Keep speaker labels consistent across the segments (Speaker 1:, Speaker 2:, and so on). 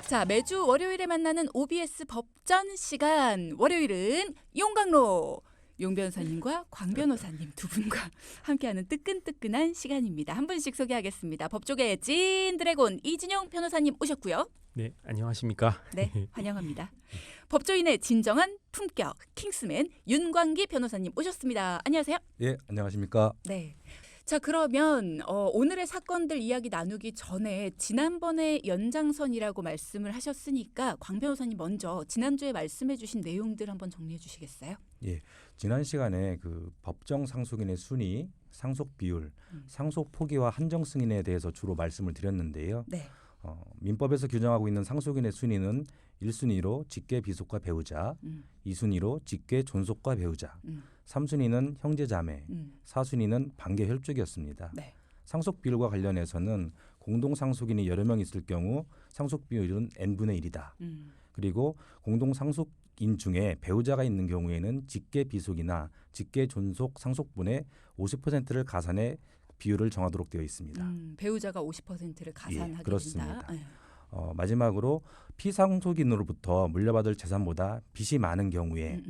Speaker 1: 자, 매주 월요일에 만나는 OBS 법전 시간. 월요일은 용광로. 용 변호사님과 광 변호사님 두 분과 함께하는 뜨끈뜨끈한 시간입니다. 한 분씩 소개하겠습니다. 법조계의 찐 드래곤 이진용 변호사님 오셨고요.
Speaker 2: 네, 안녕하십니까?
Speaker 1: 네, 환영합니다. 법조인의 진정한 품격 킹스맨 윤광기 변호사님 오셨습니다. 안녕하세요.
Speaker 3: 예, 안녕하십니까?
Speaker 1: 네. 자, 그러면 오늘의 사건들 이야기 나누기 전에 지난번에 연장선이라고 말씀을 하셨으니까 광 변호사님 먼저 지난주에 말씀해 주신 내용들 한번 정리해 주시겠어요?
Speaker 3: 예, 지난 시간에 그 법정 상속인의 순위, 상속 비율, 상속 포기와 한정 승인에 대해서 주로 말씀을 드렸는데요.
Speaker 1: 네.
Speaker 3: 민법에서 규정하고 있는 상속인의 순위는 1순위로 직계 비속과 배우자, 2순위로 직계 존속과 배우자, 3순위는 형제자매, 4순위는 반계 혈족이었습니다.
Speaker 1: 네.
Speaker 3: 상속 비율과 관련해서는 공동 상속인이 여러 명 있을 경우 상속 비율은 n분의 1이다. 그리고 공동 상속인 중에 배우자가 있는 경우에는 직계 비속이나 직계 존속 상속분의 50%를 가산해 비율을 정하도록 되어 있습니다.
Speaker 1: 배우자가 50%를 가산하게
Speaker 3: 그렇습니다.
Speaker 1: 된다. 네.
Speaker 3: 마지막으로 피상속인으로부터 물려받을 재산보다 빚이 많은 경우에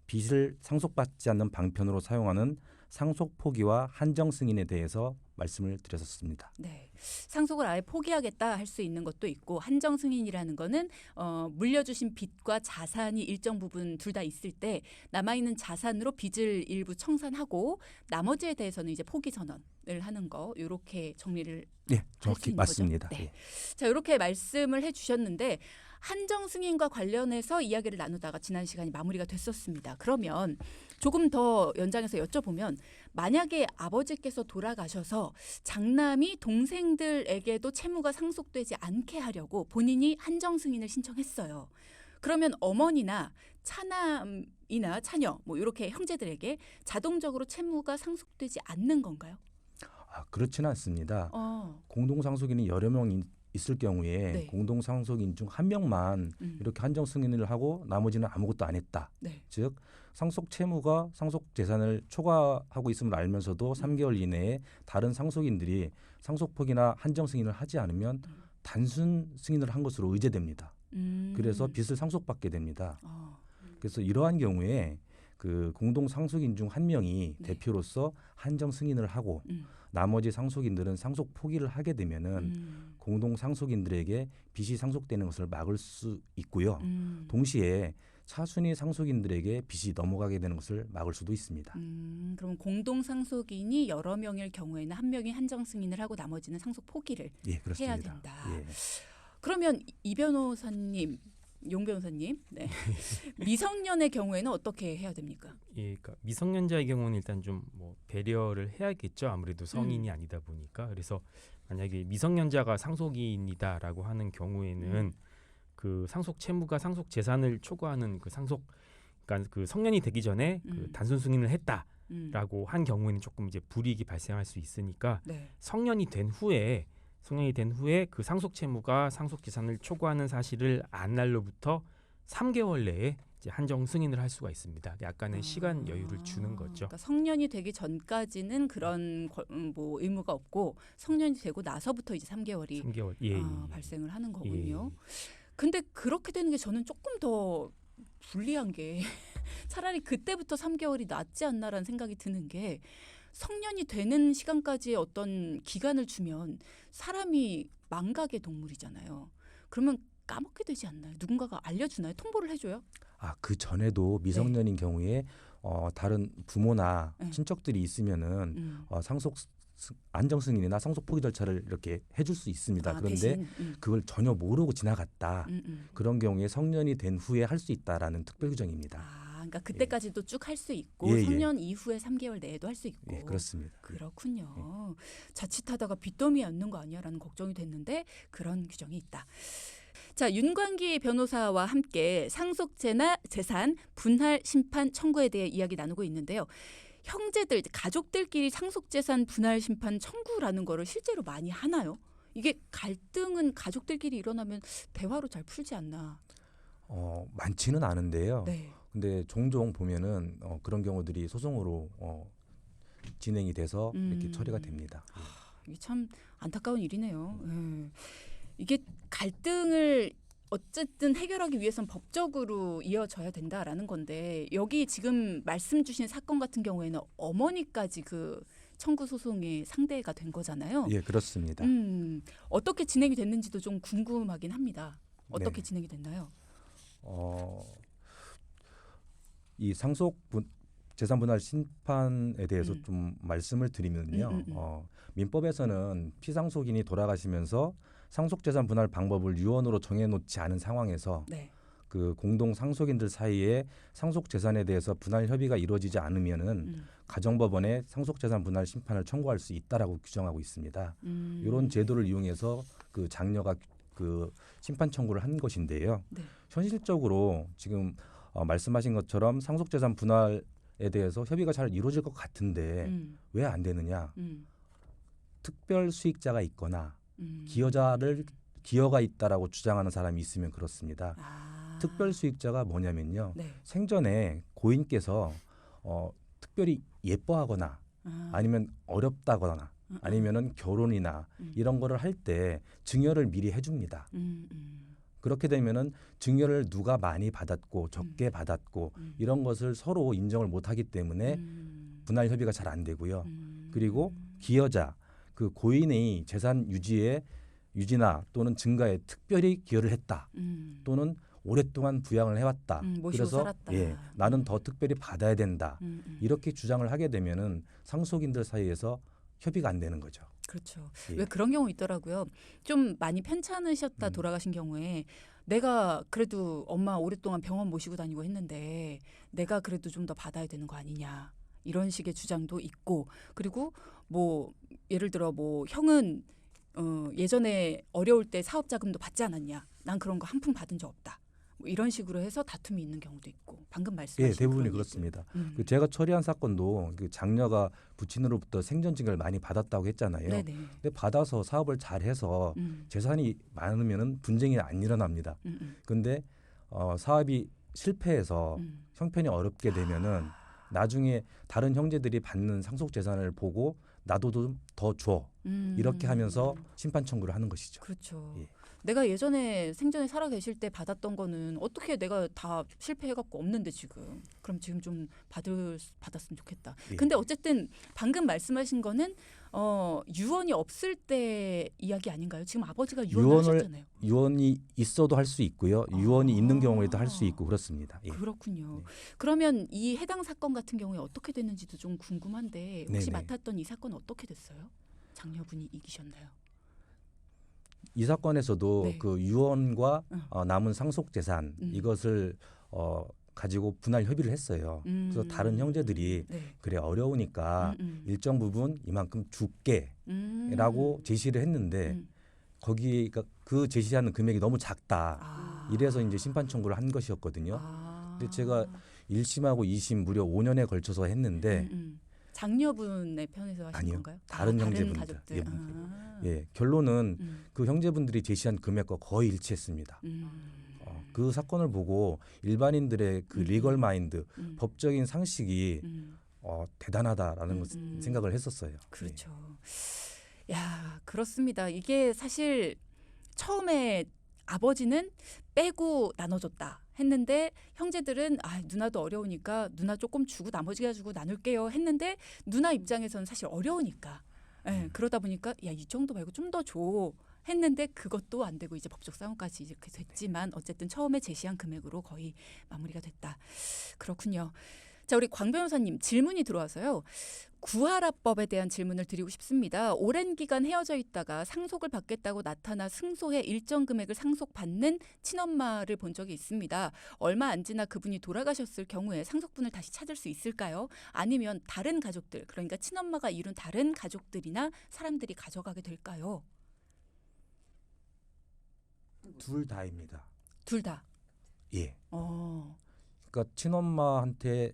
Speaker 3: 빚을 상속받지 않는 방편으로 사용하는 상속 포기와 한정 승인에 대해서 말씀을 드렸었습니다.
Speaker 1: 네. 상속을 아예 포기하겠다 할 수 있는 것도 있고 한정 승인이라는 거는 물려주신 빚과 자산이 일정 부분 둘 다 있을 때 남아있는 자산으로 빚을 일부 청산하고 나머지에 대해서는 이제 포기 전원을 하는 거 이렇게 정리를
Speaker 3: 네, 정확히 맞습니다.
Speaker 1: 네.
Speaker 3: 예.
Speaker 1: 자, 이렇게 말씀을 해주셨는데 한정 승인과 관련해서 이야기를 나누다가 지난 시간이 마무리가 됐었습니다. 그러면 조금 더 연장해서 여쭤보면 만약에 아버지께서 돌아가셔서 장남이 동생들에게도 채무가 상속되지 않게 하려고 본인이 한정 승인을 신청했어요. 그러면 어머니나 차남이나 차녀 뭐 이렇게 형제들에게 자동적으로 채무가 상속되지 않는 건가요?
Speaker 3: 그렇지는 않습니다. 공동 상속인이 여러 명 있을 경우에
Speaker 1: 네.
Speaker 3: 공동 상속인 중 한 명만 이렇게 한정 승인을 하고 나머지는 아무것도 안 했다.
Speaker 1: 네.
Speaker 3: 즉 상속 채무가 상속 재산을 초과하고 있음을 알면서도 3개월 이내에 다른 상속인들이 상속 포기나 한정 승인을 하지 않으면 단순 승인을 한 것으로 의제됩니다. 그래서 빚을 상속받게 됩니다. 그래서 이러한 경우에 그 공동 상속인 중 한 명이
Speaker 1: 네.
Speaker 3: 대표로서 한정 승인을 하고 나머지 상속인들은 상속 포기를 하게 되면은 공동 상속인들에게 빚이 상속되는 것을 막을 수 있고요. 동시에 차순위 상속인들에게 빚이 넘어가게 되는 것을 막을 수도 있습니다.
Speaker 1: 그럼 공동 상속인이 여러 명일 경우에는 한 명이 한정 승인을 하고 나머지는 상속 포기를
Speaker 3: 예, 그렇습니다.
Speaker 1: 해야 된다.
Speaker 3: 예.
Speaker 1: 그러면 이 변호사님, 용 변호사님, 네. 미성년의 경우에는 어떻게 해야 됩니까?
Speaker 2: 예, 그러니까 미성년자의 경우는 일단 좀 뭐 배려를 해야겠죠. 아무래도 성인이 아니다 보니까. 그래서 만약에 미성년자가 상속인이다라고 하는 경우에는 그 상속 채무가 상속 재산을 초과하는 그 상속, 그러니까 그 성년이 되기 전에 그 단순 승인을 했다라고 한 경우에는 조금 이제 불이익이 발생할 수 있으니까
Speaker 1: 네.
Speaker 2: 성년이 된 후에 그 상속 채무가 상속 재산을 초과하는 사실을 안 날로부터 3개월 내에 이제 한정 승인을 할 수가 있습니다. 약간의 시간 여유를 주는 거죠.
Speaker 1: 그러니까 성년이 되기 전까지는 그런 뭐 의무가 없고 성년이 되고 나서부터 이제 3개월이
Speaker 2: 3개월
Speaker 1: 발생을 하는 거군요. 근데 그렇게 되는 게 저는 조금 더 불리한 게 차라리 그때부터 3개월이 낫지 않나라는 생각이 드는 게 성년이 되는 시간까지의 어떤 기간을 주면 사람이 망각의 동물이잖아요. 그러면 까먹게 되지 않나요? 누군가가 알려주나요? 통보를 해줘요?
Speaker 3: 그 전에도 미성년인 경우에 다른 부모나 친척들이 있으면은 상속 안정 승인이나 상속 포기 절차를 이렇게 해줄 수 있습니다. 그런데 그걸 전혀 모르고 지나갔다. 그런 경우에 성년이 된 후에 할 수 있다라는 특별 규정입니다.
Speaker 1: 그러니까 그때까지도 쭉 할 수 있고 성년 이후에 3개월 내에도 할 수 있고.
Speaker 3: 예, 그렇습니다.
Speaker 1: 그렇군요. 자칫하다가 빚더미에 앉는 거 아니야라는 걱정이 됐는데 그런 규정이 있다. 자, 윤광기 변호사와 함께 상속재나 재산 분할 심판 청구에 대해 이야기 나누고 있는데요. 형제들, 가족들끼리 상속재산 분할 심판 청구라는 거를 실제로 많이 하나요? 이게 갈등은 가족들끼리 일어나면 대화로 잘 풀지 않나?
Speaker 3: 많지는 않은데요.
Speaker 1: 네.
Speaker 3: 근데 종종 보면은 그런 경우들이 소송으로 진행이 돼서 이렇게 처리가 됩니다.
Speaker 1: 이게 참 안타까운 일이네요. 이게 갈등을 어쨌든 해결하기 위해선 법적으로 이어져야 된다라는 건데 여기 지금 말씀 주신 사건 같은 경우에는 어머니까지 그 청구 소송의 상대가 된 거잖아요.
Speaker 3: 예, 그렇습니다.
Speaker 1: 어떻게 진행이 됐는지도 좀 궁금하긴 합니다. 어떻게
Speaker 3: 네.
Speaker 1: 진행이 됐나요?
Speaker 3: 이 상속 재산 분할 심판에 대해서
Speaker 1: 음.
Speaker 3: 좀 말씀을 드리면요.
Speaker 1: 음.
Speaker 3: 민법에서는 피상속인이 돌아가시면서 상속 재산 분할 방법을 유언으로 정해놓지 않은 상황에서
Speaker 1: 네.
Speaker 3: 그 공동 상속인들 사이에 상속 재산에 대해서 분할 협의가 이루어지지 않으면은 가정법원에 상속 재산 분할 심판을 청구할 수 있다라고 규정하고 있습니다. 이런 제도를 이용해서 그 장녀가 그 심판 청구를 한 것인데요.
Speaker 1: 네.
Speaker 3: 현실적으로 지금 말씀하신 것처럼 상속 재산 분할에 대해서 협의가 잘 이루어질 것 같은데 왜 안 되느냐? 특별 수익자가 있거나 기여가 있다라고 주장하는 사람이 있으면 그렇습니다. 특별 수익자가 뭐냐면요.
Speaker 1: 네.
Speaker 3: 생전에 고인께서 특별히 예뻐하거나 아니면 어렵다거나 아니면은 결혼이나 이런 거를 할 때 증여를 미리 해줍니다. 그렇게 되면은 증여를 누가 많이 받았고 적게 받았고 이런 것을 서로 인정을 못하기 때문에 분할 협의가 잘 안 되고요. 그리고 기여자 그 고인의 재산 유지나 또는 증가에 특별히 기여를 했다. 또는 오랫동안 부양을 해왔다.
Speaker 1: 모시고
Speaker 3: 그래서
Speaker 1: 살았다.
Speaker 3: 나는 더 특별히 받아야 된다. 이렇게 주장을 하게 되면은 상속인들 사이에서 협의가 안 되는 거죠.
Speaker 1: 그렇죠.
Speaker 3: 예.
Speaker 1: 왜 그런 경우 있더라고요. 좀 많이 편찮으셨다 돌아가신 경우에 내가 그래도 엄마 오랫동안 병원 모시고 다니고 했는데 내가 그래도 좀 더 받아야 되는 거 아니냐. 이런 식의 주장도 있고 그리고 뭐 예를 들어 뭐 형은 예전에 어려울 때 사업 자금도 받지 않았냐. 난 그런 거 한 푼 받은 적 없다. 뭐 이런 식으로 해서 다툼이 있는 경우도 있고 방금 말씀하신
Speaker 3: 대부분이
Speaker 1: 그런
Speaker 3: 그렇습니다.
Speaker 1: 얘기들.
Speaker 3: 그 제가 처리한 사건도 그 장녀가 부친으로부터 생전증여를 많이 받았다고 했잖아요.
Speaker 1: 네네.
Speaker 3: 근데 받아서 사업을 잘해서 재산이 많으면은 분쟁이 안 일어납니다. 근데 사업이 실패해서 형편이 어렵게 되면은 나중에 다른 형제들이 받는 상속 재산을 보고 나도 좀 더 줘. 이렇게 하면서 심판 청구를 하는 것이죠.
Speaker 1: 그렇죠.
Speaker 3: 예.
Speaker 1: 내가 예전에 생전에 살아 계실 때 받았던 거는 어떻게 내가 다 실패해갖고 없는데 지금. 그럼 지금 좀 받았으면 좋겠다.
Speaker 3: 예.
Speaker 1: 근데 어쨌든 방금 말씀하신 거는 유언이 없을 때 이야기 아닌가요? 지금 아버지가 유언을 하셨잖아요.
Speaker 3: 유언이 있어도 할 수 있고요. 유언이 있는 경우에도 할 수 있고 그렇습니다. 예.
Speaker 1: 그렇군요.
Speaker 3: 네.
Speaker 1: 그러면 이 해당 사건 같은 경우에 어떻게 됐는지도 좀 궁금한데 혹시
Speaker 3: 네네.
Speaker 1: 맡았던 이 사건 어떻게 됐어요? 장녀분이 이기셨나요?
Speaker 3: 이 사건에서도
Speaker 1: 네.
Speaker 3: 그 유언과 남은 상속 재산 이것을 가지고 분할 협의를 했어요. 그래서 다른 형제들이
Speaker 1: 네.
Speaker 3: 그래 어려우니까 일정 부분 이만큼 줄게라고 제시를 했는데 거기가 그 제시하는 금액이 너무 작다. 이래서 이제 심판 청구를 한 것이었거든요. 근데 제가 1심하고 2심 무려 5년에 걸쳐서 했는데
Speaker 1: 장녀분의 편에서 하신
Speaker 3: 아니요.
Speaker 1: 건가요?
Speaker 3: 다른
Speaker 1: 다른
Speaker 3: 형제분들.
Speaker 1: 가족들.
Speaker 3: 결론은 그 형제분들이 제시한 금액과 거의 일치했습니다. 그 사건을 보고 일반인들의 그 리걸 마인드, 법적인 상식이 대단하다라는 생각을 했었어요.
Speaker 1: 그렇죠. 야, 그렇습니다. 이게 사실 처음에 아버지는 빼고 나눠줬다 했는데 형제들은 누나도 어려우니까 누나 조금 주고 나머지가 주고 나눌게요 했는데 누나 입장에서는 사실 어려우니까 그러다 보니까 야, 이 정도 말고 좀 더 줘 했는데 그것도 안 되고 이제 법적 싸움까지 이렇게 됐지만 어쨌든 처음에 제시한 금액으로 거의 마무리가 됐다. 그렇군요. 자, 우리 광 변호사님 질문이 들어와서요. 구하라법에 대한 질문을 드리고 싶습니다. 오랜 기간 헤어져 있다가 상속을 받겠다고 나타나 승소해 일정 금액을 상속받는 친엄마를 본 적이 있습니다. 얼마 안 지나 그분이 돌아가셨을 경우에 상속분을 다시 찾을 수 있을까요? 아니면 다른 가족들, 그러니까 친엄마가 이룬 다른 가족들이나 사람들이 가져가게 될까요?
Speaker 3: 둘 다입니다.
Speaker 1: 둘 다.
Speaker 3: 예.
Speaker 1: 어.
Speaker 3: 그러니까 친엄마한테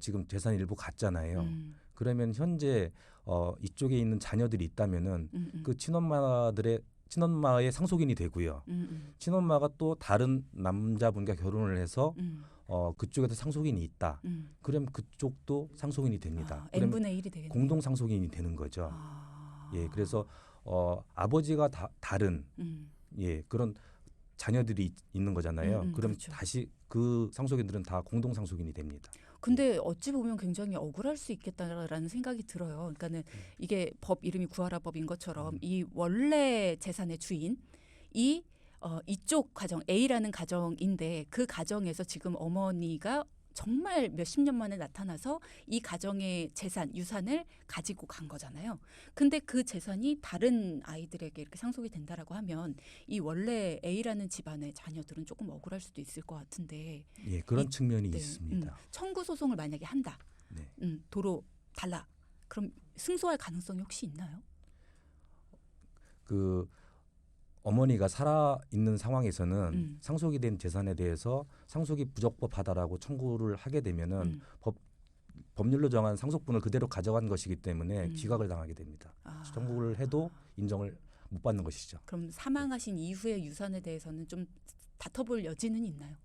Speaker 3: 지금 재산 일부 갔잖아요. 그러면 현재 이쪽에 있는 자녀들이 있다면은 그 친엄마의 상속인이 되고요. 친엄마가 또 다른 남자분과 결혼을 해서 그쪽에도 상속인이 있다. 그럼 그쪽도 상속인이 됩니다.
Speaker 1: n분의 1이 되겠네요.
Speaker 3: 공동 상속인이 되는 거죠. 예, 그래서 아버지가 다른 그런 자녀들이 있는 거잖아요. 그럼
Speaker 1: 그렇죠.
Speaker 3: 다시 그 상속인들은 다 공동 상속인이 됩니다.
Speaker 1: 근데 어찌 보면 굉장히 억울할 수 있겠다라는 생각이 들어요. 그러니까는 이게 법 이름이 구하라법인 것처럼 이 원래 재산의 주인 이쪽 가정 A라는 가정인데 그 가정에서 지금 어머니가 정말 몇십 년 만에 나타나서 이 가정의 재산, 유산을 가지고 간 거잖아요. 근데 그 재산이 다른 아이들에게 이렇게 상속이 된다라고 하면 이 원래 A라는 집안의 자녀들은 조금 억울할 수도 있을 것 같은데
Speaker 3: 예, 그런 측면이
Speaker 1: 네,
Speaker 3: 있습니다.
Speaker 1: 청구 소송을 만약에 한다.
Speaker 3: 네.
Speaker 1: 도로 달라. 그럼 승소할 가능성이 혹시 있나요?
Speaker 3: 그 어머니가 살아 있는 상황에서는 상속이 된 재산에 대해서 상속이 부적법하다라고 청구를 하게 되면은 법률로 정한 상속분을 그대로 가져간 것이기 때문에 기각을 당하게 됩니다. 청구를 해도 인정을 못 받는 것이죠.
Speaker 1: 그럼 사망하신 이후의 유산에 대해서는 좀 다퉈볼 여지는 있나요?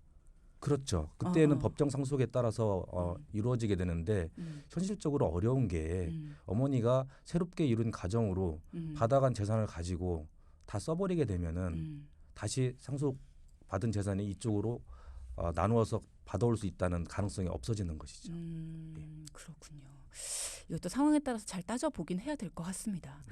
Speaker 3: 그렇죠. 그때는 법정 상속에 따라서 이루어지게 되는데 현실적으로 어려운 게 어머니가 새롭게 이룬 가정으로 받아간 재산을 가지고 다 써버리게 되면은 다시 상속 받은 재산이 이쪽으로 나누어서 받아올 수 있다는 가능성이 없어지는 것이죠.
Speaker 1: 그렇군요. 이것도 상황에 따라서 잘 따져보긴 해야 될 것 같습니다.